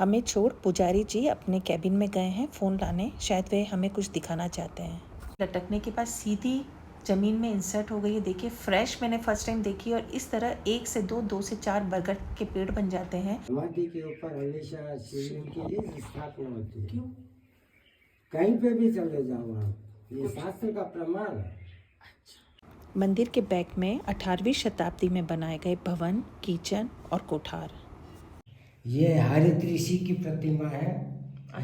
हमें छोड़ पुजारी जी अपने कैबिन में गए हैं फ़ोन लाने। शायद वे हमें कुछ दिखाना चाहते हैं। लटकने के बाद सीधी ज़मीन में इंसर्ट हो गई है। देखिए फ्रेश मैंने फर्स्ट टाइम देखी और इस तरह 1 से 2, 2 से 4 बरगद के पेड़ बन जाते हैं। समाधि के ऊपर हमेशा शिवलिंग की स्थापना होती है। क्यों? कहीं पे भी चले जाओ आप, ये शास्त्र का प्रमाण है। मंदिर के बैक में 18वीं शताब्दी में बनाए गए भवन, किचन और कोठार। ये हरित ऋषि की प्रतिमा है।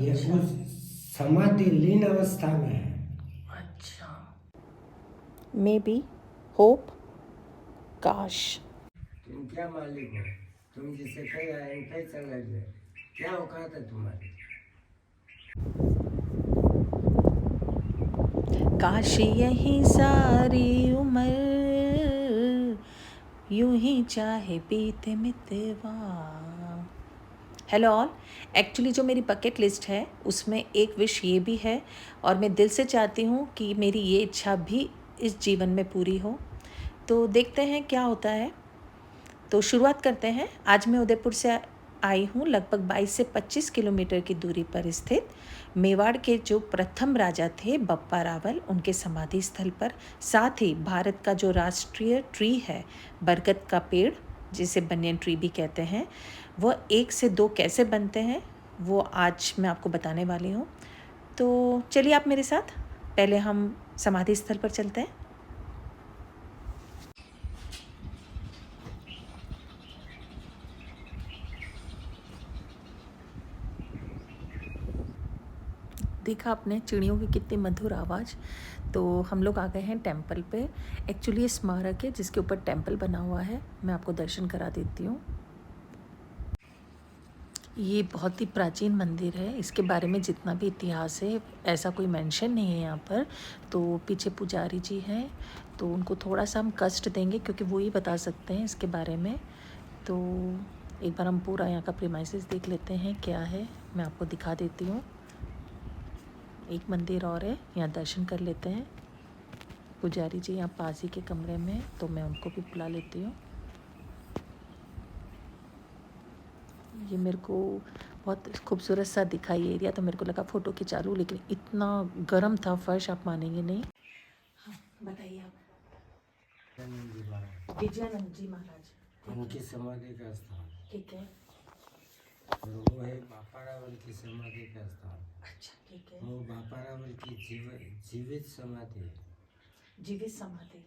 ये अच्छा। उस समाधि लीन अवस्था में है। अच्छा। मे बी, होप, काश। तुम क्या मालिक हो? तुम जिसे कहीं आए कहीं चले गए, क्या औकात है तुम्हारी? काश यही सारी उम्र यूं ही चाहे बीते मितवा। Hello all. एक्चुअली जो मेरी बकेट लिस्ट है उसमें एक विश ये भी है और मैं दिल से चाहती हूँ कि मेरी ये इच्छा भी इस जीवन में पूरी हो। तो देखते हैं क्या होता है। तो शुरुआत करते हैं। आज मैं उदयपुर से आई हूँ, लगभग 22 से 25 किलोमीटर की दूरी पर स्थित मेवाड़ के जो प्रथम राजा थे बप्पा रावल, उनके समाधि स्थल पर। साथ ही भारत का जो राष्ट्रीय ट्री है बरगद का पेड़, जिसे बनियन ट्री भी कहते हैं, वह 1 से 2 कैसे बनते हैं वो आज मैं आपको बताने वाली हूँ। तो चलिए आप मेरे साथ, पहले हम समाधि स्थल पर चलते हैं। देखा आपने चिड़ियों की कितनी मधुर आवाज़। तो हम लोग आ गए हैं टेंपल पे। एक्चुअली ये स्मारक है जिसके ऊपर टेंपल बना हुआ है। मैं आपको दर्शन करा देती हूँ। ये बहुत ही प्राचीन मंदिर है। इसके बारे में जितना भी इतिहास है ऐसा कोई मेंशन नहीं है यहाँ पर। तो पीछे पुजारी जी हैं, तो उनको थोड़ा सा हम कष्ट देंगे क्योंकि वो ही बता सकते हैं इसके बारे में। तो एक बार हम पूरा यहाँ का प्रीमाइसेस देख लेते हैं क्या है, मैं आपको दिखा देती हूँ। एक मंदिर और है, यहाँ दर्शन कर लेते हैं। पुजारी जी यहाँ पास ही के कमरे में, तो मैं उनको भी बुला लेती हूँ। ये मेरे को बहुत खूबसूरत सा दिखा ये एरिया, तो मेरे को लगा फ़ोटो खिंचा लूँ, लेकिन इतना गर्म था फर्श, आप मानेंगे नहीं। हाँ बताइए आप। विजयानंद जी महाराज, उनकी समाधि का स्थान। ठीक है। और वो है बापा रावल की समाधि का स्थान। अच्छा ठीक है। वो बापा रावल की जीवित समाधि है। जीवित समाधि,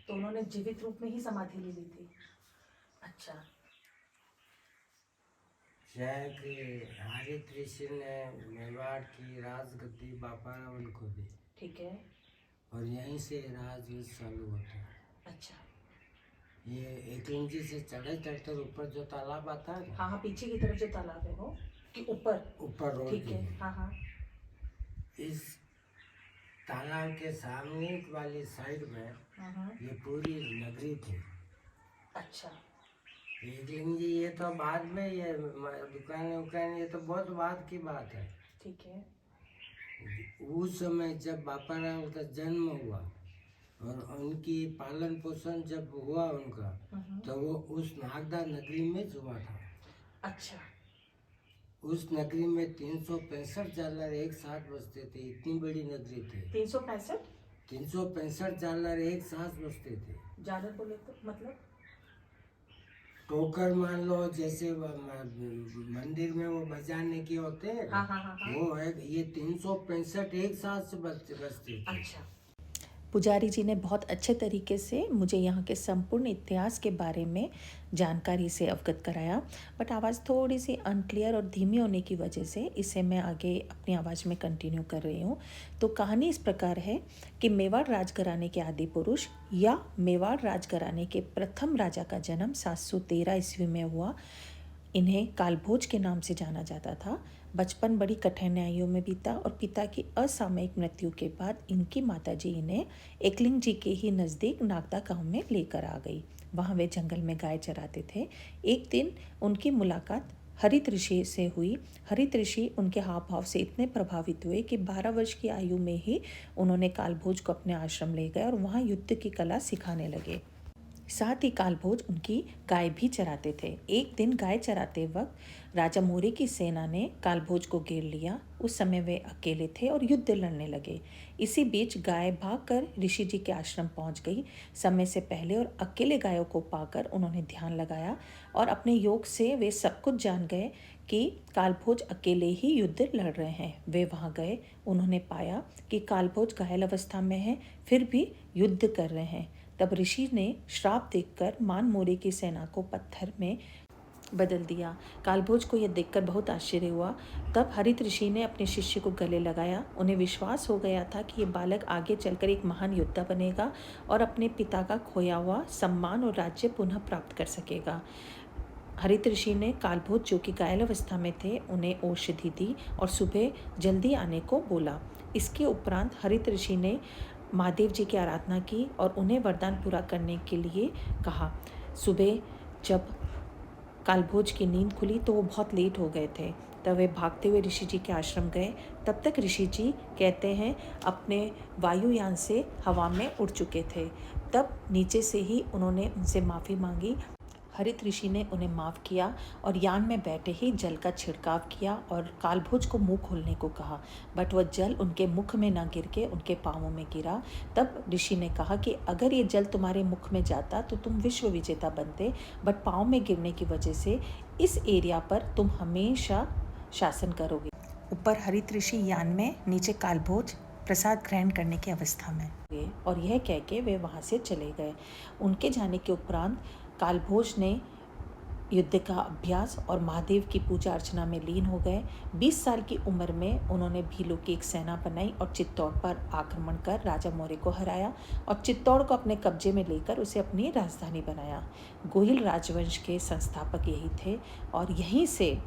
तो उन्होंने जीवित रूप में ही समाधि ले ली थी। अच्छा। हरित ऋषि ने मेवाड़ की राजगद्दी बापा रावल को दी। ठीक है। और यहीं से राजवंश चालू होता है। अच्छा। ये एकलिंग से चढ़े चढ़ते ऊपर जो तालाब आता है ना, हाँ हाँ, पीछे की तरफ जो तालाब है वो कि ऊपर? ऊपर रोड ठीक की है। हाँ हाँ। इस तालाब के सामने वाली साइड में ये पूरी नगरी थी। अच्छा। एकलिंग जी ये तो बाद में, ये दुकान उकान ये तो बहुत बाद की बात है। ठीक है। उस समय जब बापा राव का जन्म हुआ और उनकी पालन पोषण जब हुआ उनका, तो वो उस नागदा नगरी में हुआ था। अच्छा। उस नगरी में 365 जालर एक साथ बसते थे। इतनी बड़ी नगरी थी। 365 365 जालर एक साथ बसते थे। जालर बोले तो मतलब? टोकर मान लो, जैसे मंदिर में वो बजाने के होते हैं। हाँ हाँ हाँ हाँ। वो है, ये 365 एक साथ से बसते थे। अच्छा। पुजारी जी ने बहुत अच्छे तरीके से मुझे यहाँ के संपूर्ण इतिहास के बारे में जानकारी से अवगत कराया, बट आवाज़ थोड़ी सी अनक्लियर और धीमी होने की वजह से इसे मैं आगे अपनी आवाज़ में कंटिन्यू कर रही हूँ। तो कहानी इस प्रकार है कि मेवाड़ राजघराने के आदि पुरुष या मेवाड़ राजघराने के प्रथम राजा का जन्म 713 ईस्वी में हुआ। इन्हें कालभोज के नाम से जाना जाता था। बचपन बड़ी कठिनाइयों में बीता और पिता की असामयिक मृत्यु के बाद इनकी माताजी इन्हें एकलिंग जी के ही नज़दीक नागदा गांव में लेकर आ गई। वहाँ वे जंगल में गाय चराते थे। एक दिन उनकी मुलाकात हरित ऋषि से हुई। हरित ऋषि उनके हाव भाव से इतने प्रभावित हुए कि 12 वर्ष की आयु में ही उन्होंने कालभोज को अपने आश्रम ले गए और वहाँ युद्ध की कला सिखाने लगे। साथ ही कालभोज उनकी गाय भी चराते थे। एक दिन गाय चराते वक्त राजा मोरे की सेना ने कालभोज को घेर लिया। उस समय वे अकेले थे और युद्ध लड़ने लगे। इसी बीच गाय भागकर ऋषि जी के आश्रम पहुंच गई। समय से पहले और अकेले गायों को पाकर उन्होंने ध्यान लगाया और अपने योग से वे सब कुछ जान गए कि कालभोज अकेले ही युद्ध लड़ रहे हैं। वे वहां गए, उन्होंने पाया कि कालभोज घायल अवस्था में है, फिर भी युद्ध कर रहे हैं। तब ऋषि ने श्राप देकर मान मोरे की सेना को पत्थर में बदल दिया। कालभोज को यह देखकर बहुत आश्चर्य हुआ। तब हरित ऋषि ने अपने शिष्य को गले लगाया। उन्हें विश्वास हो गया था कि ये बालक आगे चलकर एक महान योद्धा बनेगा और अपने पिता का खोया हुआ सम्मान और राज्य पुनः प्राप्त कर सकेगा। हरित ऋषि ने कालभोज जो कि घायल अवस्था में थे उन्हें औषधि दी और सुबह जल्दी आने को बोला। इसके उपरांत हरित ऋषि ने महादेव जी की आराधना की और उन्हें वरदान पूरा करने के लिए कहा। सुबह जब कालभोज की नींद खुली तो वो बहुत लेट हो गए थे। तब वे भागते हुए ऋषि जी के आश्रम गए। तब तक ऋषि जी कहते हैं अपने वायुयान से हवा में उड़ चुके थे। तब नीचे से ही उन्होंने उनसे माफ़ी मांगी। हरित ऋषि ने उन्हें माफ़ किया और यान में बैठे ही जल का छिड़काव किया और कालभोज को मुंह खोलने को कहा, बट वह जल उनके मुख में न गिर के उनके पाँवों में गिरा। तब ऋषि ने कहा कि अगर ये जल तुम्हारे मुख में जाता तो तुम विश्व विजेता बनते, बट पाँव में गिरने की वजह से इस एरिया पर तुम हमेशा शासन करोगे। ऊपर हरित ऋषि यान में, नीचे कालभोज प्रसाद ग्रहण करने की अवस्था में, और यह कह के वे वहाँ से चले गए। उनके जाने के उपरांत कालभोज ने युद्ध का अभ्यास और महादेव की पूजा अर्चना में लीन हो गए। 20 साल की उम्र में उन्होंने भीलों की एक सेना बनाई और चित्तौड़ पर आक्रमण कर राजा मौर्य को हराया और चित्तौड़ को अपने कब्जे में लेकर उसे अपनी राजधानी बनाया। गोहिल राजवंश के संस्थापक यही थे और यहीं से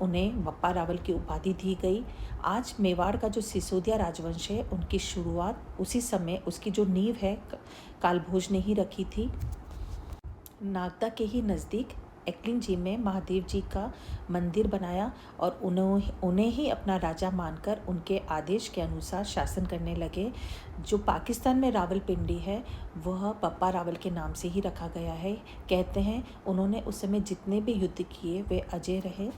उन्हें बप्पा रावल की उपाधि दी गई। आज मेवाड़ का जो सिसोदिया राजवंश है उनकी शुरुआत उसी समय, उसकी जो नींव है कालभोज ने ही रखी थी। नागदा के ही नज़दीक एकलिंग जी में महादेव जी का मंदिर बनाया और उन्हें ही अपना राजा मानकर उनके आदेश के अनुसार शासन करने लगे। जो पाकिस्तान में रावलपिंडी है वह बप्पा रावल के नाम से ही रखा गया है। कहते हैं उन्होंने उस समय जितने भी युद्ध किए वे अजय रहे।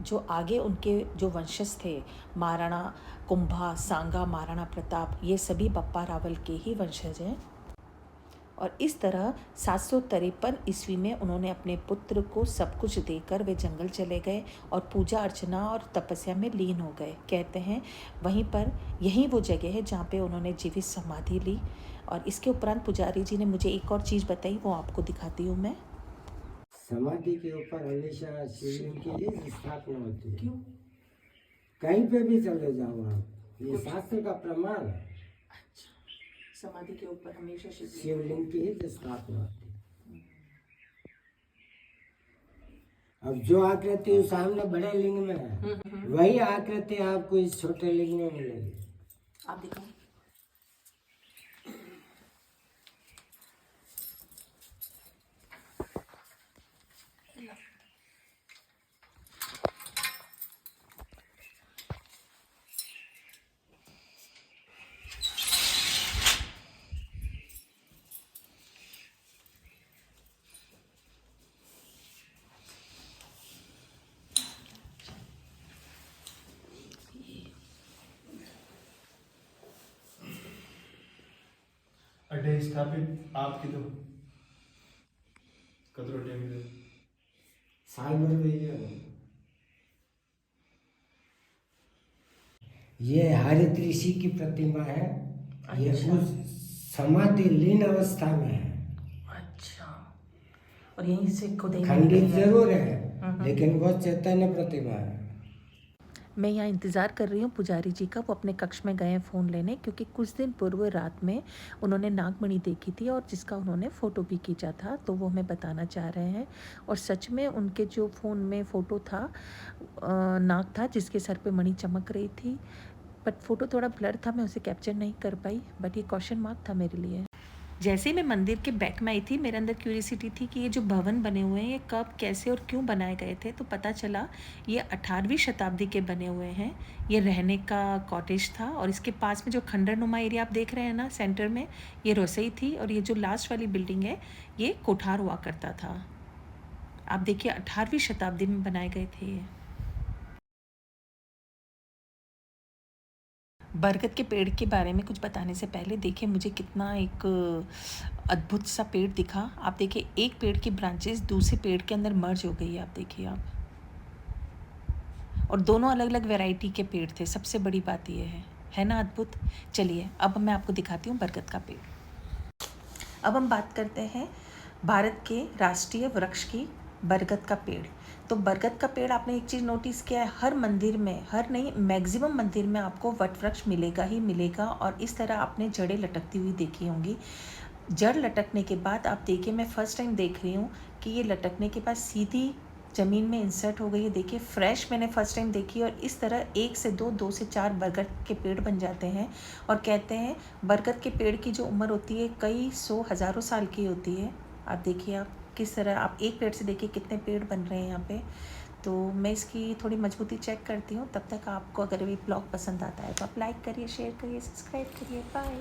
जो आगे उनके जो वंशज थे, महाराणा कुंभा, सांगा, महाराणा प्रताप, ये सभी बप्पा रावल के ही वंशज हैं। और इस तरह 753 ईस्वी में उन्होंने अपने पुत्र को सब कुछ देकर वे जंगल चले गए और पूजा अर्चना और तपस्या में लीन हो गए। कहते हैं वहीं पर यही वो जगह है जहाँ पे उन्होंने जीवित समाधि ली। और इसके उपरांत पुजारी जी ने मुझे एक और चीज़ बताई, वो आपको दिखाती हूँ मैं। समाधि के ऊपर हमेशा शिवलिंग की ही स्थापना होती है। क्यों? कहीं पे भी चले जाओ आप, ये शास्त्र का प्रमाण है। समाधि के ऊपर हमेशा शिवलिंग की ही स्थापना होती है। अब जो आकृति सामने बड़े लिंग में है वही आकृति आपको इस छोटे लिंग में मिलेगी। आप दिखाओ। अटे स्थापित आपकी तो कदरों टाइम साल भर में ये हरित ऋषि की प्रतिमा है। ये उस समाधि लीन अवस्था में है। अच्छा, और यहीं से खुद खंडित जरूर है लेकिन बहुत चैतन्य प्रतिमा है। मैं यहाँ इंतज़ार कर रही हूँ पुजारी जी का। वो अपने कक्ष में गए हैं फ़ोन लेने, क्योंकि कुछ दिन पूर्व रात में उन्होंने नागमणि देखी थी और जिसका उन्होंने फ़ोटो भी खींचा था, तो वो हमें बताना चाह रहे हैं। और सच में उनके जो फ़ोन में फ़ोटो था, नाग था जिसके सर पे मणि चमक रही थी, बट फ़ोटो थोड़ा ब्लर था, मैं उसे कैप्चर नहीं कर पाई। बट ये क्वेश्चन मार्क था मेरे लिए। जैसे ही मैं मंदिर के बैक में आई थी, मेरे अंदर क्यूरियोसिटी थी कि ये जो भवन बने हुए हैं ये कब, कैसे और क्यों बनाए गए थे। तो पता चला ये 18वीं शताब्दी के बने हुए हैं। ये रहने का कॉटेज था और इसके पास में जो खंडरनुमा एरिया आप देख रहे हैं ना सेंटर में, ये रसोई थी और ये जो लास्ट वाली बिल्डिंग है ये कोठार हुआ करता था। आप देखिए 18वीं शताब्दी में बनाए गए थे ये। बरगद के पेड़ के बारे में कुछ बताने से पहले देखिए मुझे कितना एक अद्भुत सा पेड़ दिखा। आप देखिए एक पेड़ की ब्रांचेस दूसरे पेड़ के अंदर मर्ज हो गई है, आप देखिए आप। और दोनों अलग अलग वैरायटी के पेड़ थे, सबसे बड़ी बात ये है ना अद्भुत। चलिए अब मैं आपको दिखाती हूँ बरगद का पेड़। अब हम बात करते हैं भारत के राष्ट्रीय वृक्ष की, बरगद का पेड़। तो बरगद का पेड़ आपने एक चीज़ नोटिस किया है, हर मंदिर में, हर नहीं मैक्सिमम मंदिर में आपको वट वृक्ष मिलेगा ही मिलेगा। और इस तरह आपने जड़ें लटकती हुई देखी होंगी। जड़ लटकने के बाद आप देखिए, मैं फ़र्स्ट टाइम देख रही हूँ कि ये लटकने के बाद सीधी ज़मीन में इंसर्ट हो गई है। देखिए फ्रेश मैंने फ़र्स्ट टाइम देखी। और इस तरह 1 से 2, 2 से 4 बरगद के पेड़ बन जाते हैं। और कहते हैं बरगद के पेड़ की जो उम्र होती है कई सौ हज़ारों साल की होती है। आप देखिए आप किस तरह, आप एक पेड़ से देखिए कितने पेड़ बन रहे हैं यहाँ पे। तो मैं इसकी थोड़ी मजबूती चेक करती हूँ। तब तक आपको अगर ये ब्लॉग पसंद आता है तो आप लाइक करिए, शेयर करिए, सब्सक्राइब करिए। बाय।